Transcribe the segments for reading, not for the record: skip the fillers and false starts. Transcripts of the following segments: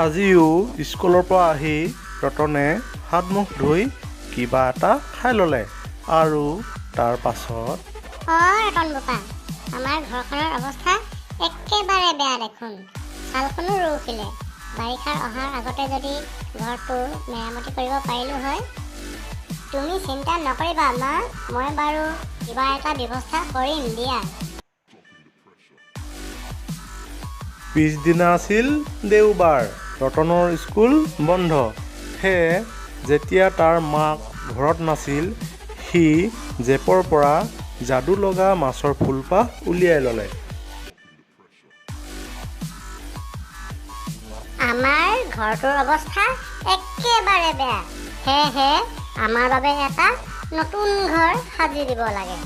আজিও স্কুলৰ পৰা আহি ৰতনে হাত মুখ ধুই কিবা এটা খাই ল'লে আৰু তাৰ পাছত ৰতন বোপা, আমাৰ ঘৰখনৰ অৱস্থা একেবাৰে বেয়া দেখোন। ছালখনো ৰখিলে। বাৰিষাৰ অহাৰ আগতে যদি ঘৰটো মেৰামতি কৰিব পাৰিলোঁ হয়। তুমি চিন্তা নকৰিবা মা, মই বাৰু কিবা এটা ব্যৱস্থা কৰিম দিয়া। পিছদিনা আছিল দেওবাৰ। ৰতনৰ স্কুল বন্ধ। সেয়ে যেতিয়া তাৰ মাক ঘৰত নাছিল, সি জেপৰ পৰা যাদু লগা মাছৰ ফুলপাহ উলিয়াই ল'লে। আমাৰ ঘৰটোৰ অৱস্থা একেবাৰে বেয়া। সেয়েহে আমাৰ বাবে এটা নতুন ঘৰ সাজি দিব লাগে।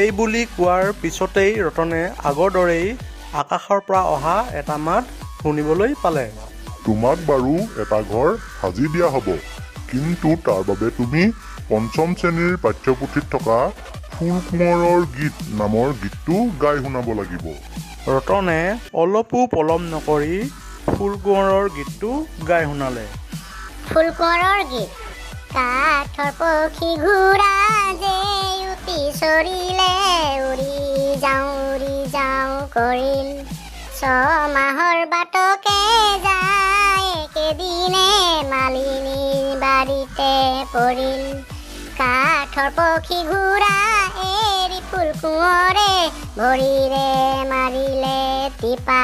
এই বুলি কোৱাৰ পিছতেই ৰতনে আগৰ দৰেই আকাশৰ পৰা অহা এটা মাত শুনিবলৈ পালে। তোমাক বাৰু এটা ঘৰ সাজি দিয়া হ'ব, কিন্তু তাৰ বাবে তুমি পঞ্চম শ্ৰেণীৰ পাঠ্যপুথিত থকা ফুল কোঁৱৰৰ গীত নামৰ গীতটো গাই শুনাব লাগিব। ৰতনে অলপো পলম নকৰি ফুল কোঁৱৰৰ গীতটো গাই শুনালে। ফুল কোঁৱৰৰ গীত। কাঠৰ পক্ষী ঘূৰা যে উটি চৰিলে, উৰি যাওঁ কৰিল। ছমাহৰ বাটকে যায় একেদিনে মালিনীৰ বাৰীতে পৰিল। কাঠৰ পক্ষী ঘূৰা এৰি ফুল কোঁৱৰে ভৰিৰে মাৰিলে টিপা।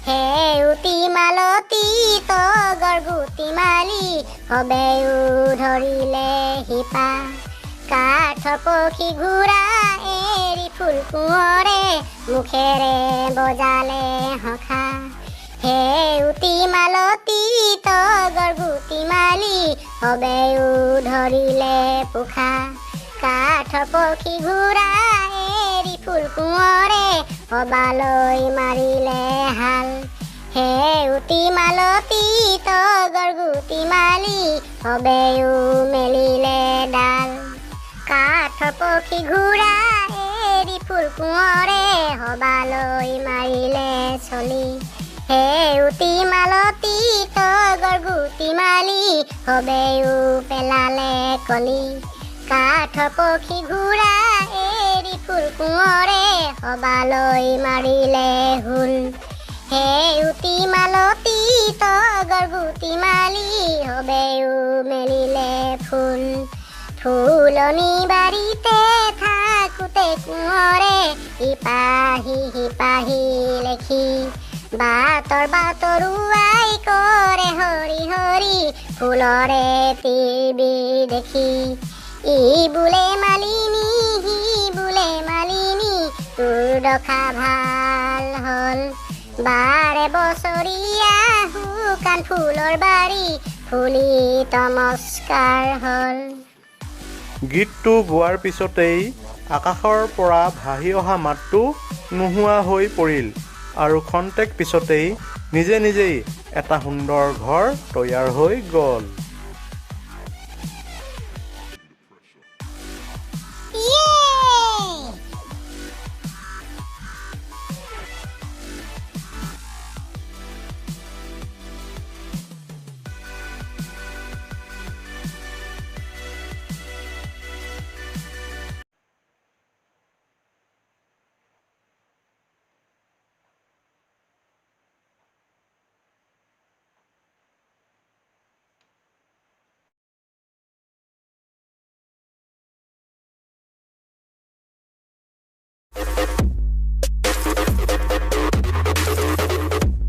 সেউতি মালতী তগৰ গুটি মালি সবেও ধৰিলে শিপা। কাঠৰ পক্ষী ঘূৰা এৰি ফুল কোঁৱৰে মুখেৰে বজালে হঠা। সেউতি মালতী তগৰ গুটি মালি সবেও ধৰিলে পোখা। কাঠৰ পক্ষী ঘূৰা এৰি ফুল কোঁৱৰে সবালৈ মাৰিলে হাল। সেউতি মালতী তগৰ গুটি মালি সবেও মেলিলে ডাল। কাঠৰ পক্ষী ঘূৰা এৰি ফুল কোঁৱৰে সবালৈ মাৰিলে চলি। সেউতি মালতী তগৰ গুটি মালি সবেও পেলালে কলি। কাঠৰ পক্ষী ঘূৰা এৰি ফুল কোঁৱৰে সবালৈ মাৰিলে হুল। সেউতি মালতী তগৰ গুটি মালি সবেও মেলিলে ফুল। ফুলনি বাৰীতে থাকোঁতে কোঁৱৰে সিপাহী লেখি বাটৰ বাটৰুৱাই কৰে হৰি হৰি ফুলৰে টিবি দেখি। ই বোলে মালিনী, সি বোলে মালিনী, তোৰ দশা ভাল হ'ল। বাৰে বছৰীয়া শুকান ফুলৰ বাৰী ফুলি তমস্কাৰ হ'ল। গীতটো গোৱাৰ পিছতেই আকাশৰ পৰা ভাহি অহা মাতটো নোহোৱা হৈ পৰিল আৰু ক্ষন্তেক পিছতেই নিজে নিজেই এটা সুন্দৰ ঘৰ তৈয়াৰ হৈ গ'ল।